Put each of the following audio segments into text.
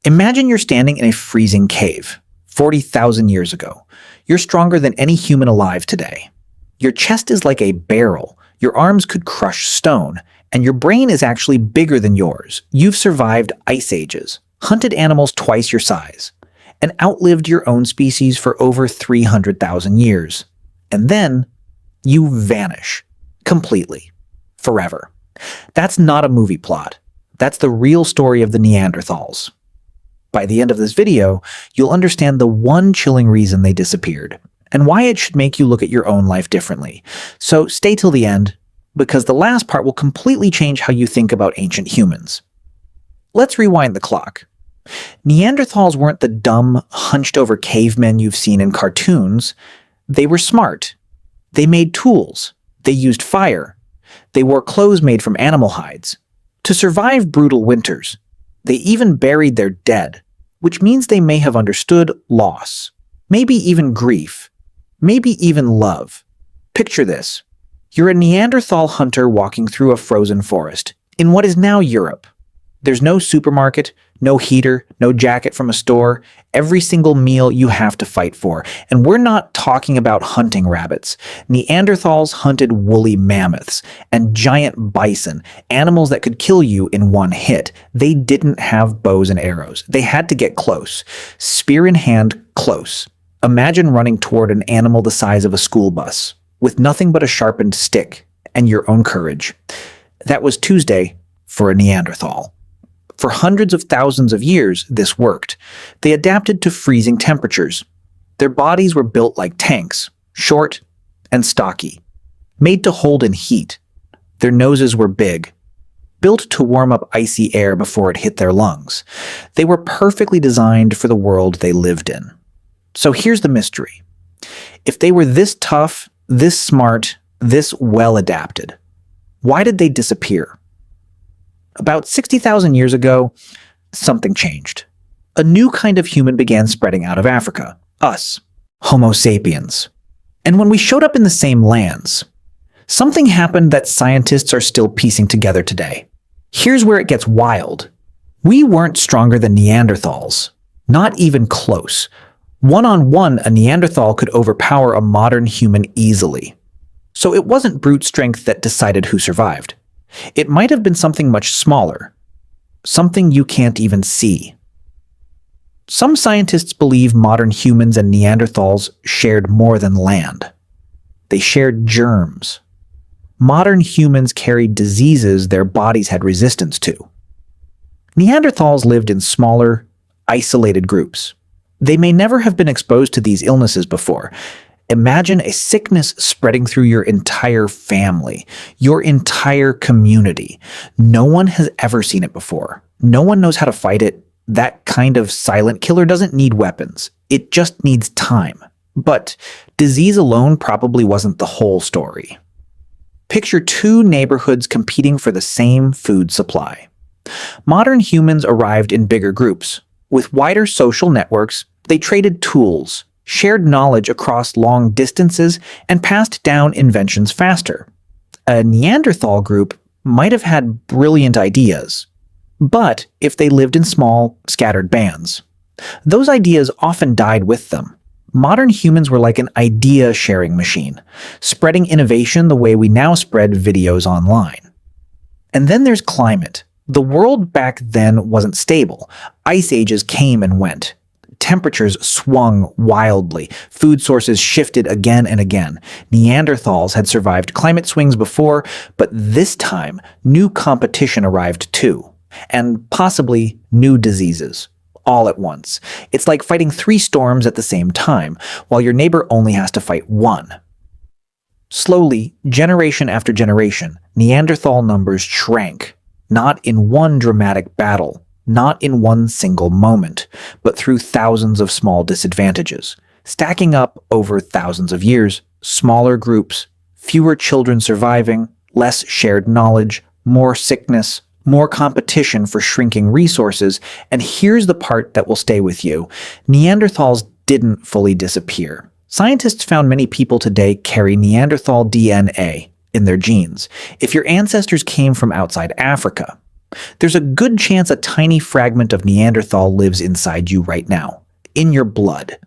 Imagine you're standing in a freezing cave, 40,000 years ago. You're stronger than any human alive today. Your chest is like a barrel, your arms could crush stone, and your brain is actually bigger than yours. You've survived ice ages, hunted animals twice your size, and outlived your own species for over 300,000 years. And then you vanish. Completely. Forever. That's not a movie plot. That's the real story of the Neanderthals. By the end of this video, you'll understand the one chilling reason they disappeared, and why it should make you look at your own life differently. So stay till the end, because the last part will completely change how you think about ancient humans. Let's rewind the clock. Neanderthals weren't the dumb, hunched-over cavemen you've seen in cartoons. They were smart. They made tools. They used fire. They wore clothes made from animal hides. To survive brutal winters, they even buried their dead, which means they may have understood loss, maybe even grief, maybe even love. Picture this. You're a Neanderthal hunter walking through a frozen forest in what is now Europe. There's no supermarket, no heater, no jacket from a store. Every single meal you have to fight for. And we're not talking about hunting rabbits. Neanderthals hunted woolly mammoths and giant bison, animals that could kill you in one hit. They didn't have bows and arrows. They had to get close. Spear in hand, close. Imagine running toward an animal the size of a school bus, with nothing but a sharpened stick and your own courage. That was Tuesday for a Neanderthal. For hundreds of thousands of years, this worked. They adapted to freezing temperatures. Their bodies were built like tanks, short and stocky, made to hold in heat. Their noses were big, built to warm up icy air before it hit their lungs. They were perfectly designed for the world they lived in. So here's the mystery. If they were this tough, this smart, this well-adapted, why did they disappear? About 60,000 years ago, something changed. A new kind of human began spreading out of Africa. Us. Homo sapiens. And when we showed up in the same lands, something happened that scientists are still piecing together today. Here's where it gets wild. We weren't stronger than Neanderthals. Not even close. One-on-one, a Neanderthal could overpower a modern human easily. So it wasn't brute strength that decided who survived. It might have been something much smaller, something you can't even see. Some scientists believe modern humans and Neanderthals shared more than land. They shared germs. Modern humans carried diseases their bodies had resistance to. Neanderthals lived in smaller, isolated groups. They may never have been exposed to these illnesses before. Imagine a sickness spreading through your entire family, your entire community. No one has ever seen it before. No one knows how to fight it. That kind of silent killer doesn't need weapons. It just needs time. But disease alone probably wasn't the whole story. Picture two neighborhoods competing for the same food supply. Modern humans arrived in bigger groups. With wider social networks, they traded tools, shared knowledge across long distances, and passed down inventions faster. A Neanderthal group might have had brilliant ideas, but if they lived in small, scattered bands, those ideas often died with them. Modern humans were like an idea-sharing machine, spreading innovation the way we now spread videos online. And then there's climate. The world back then wasn't stable. Ice ages came and went. Temperatures swung wildly. Food sources shifted again and again. Neanderthals had survived climate swings before, but this time, new competition arrived too. And possibly new diseases. All at once. It's like fighting 3 storms at the same time, while your neighbor only has to fight one. Slowly, generation after generation, Neanderthal numbers shrank. Not in one dramatic battle. Not in one single moment, but through thousands of small disadvantages, stacking up over thousands of years, smaller groups, fewer children surviving, less shared knowledge, more sickness, more competition for shrinking resources, and here's the part that will stay with you. Neanderthals didn't fully disappear. Scientists found many people today carry Neanderthal DNA in their genes. If your ancestors came from outside Africa, There's a good chance a tiny fragment of Neanderthal lives inside you right now, in your blood,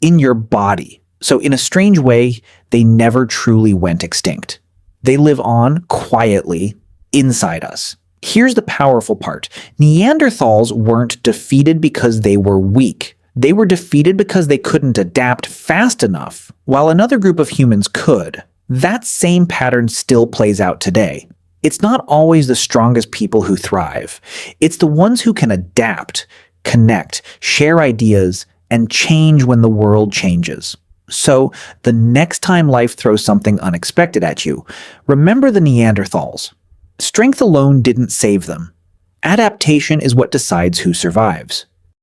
in your body. So in a strange way, they never truly went extinct. They live on quietly inside us. Here's the powerful part. Neanderthals weren't defeated because they were weak. They were defeated because they couldn't adapt fast enough, while another group of humans could. That same pattern still plays out today. It's not always the strongest people who thrive. It's the ones who can adapt, connect, share ideas, and change when the world changes. So, the next time life throws something unexpected at you, remember the Neanderthals. Strength alone didn't save them. Adaptation is what decides who survives.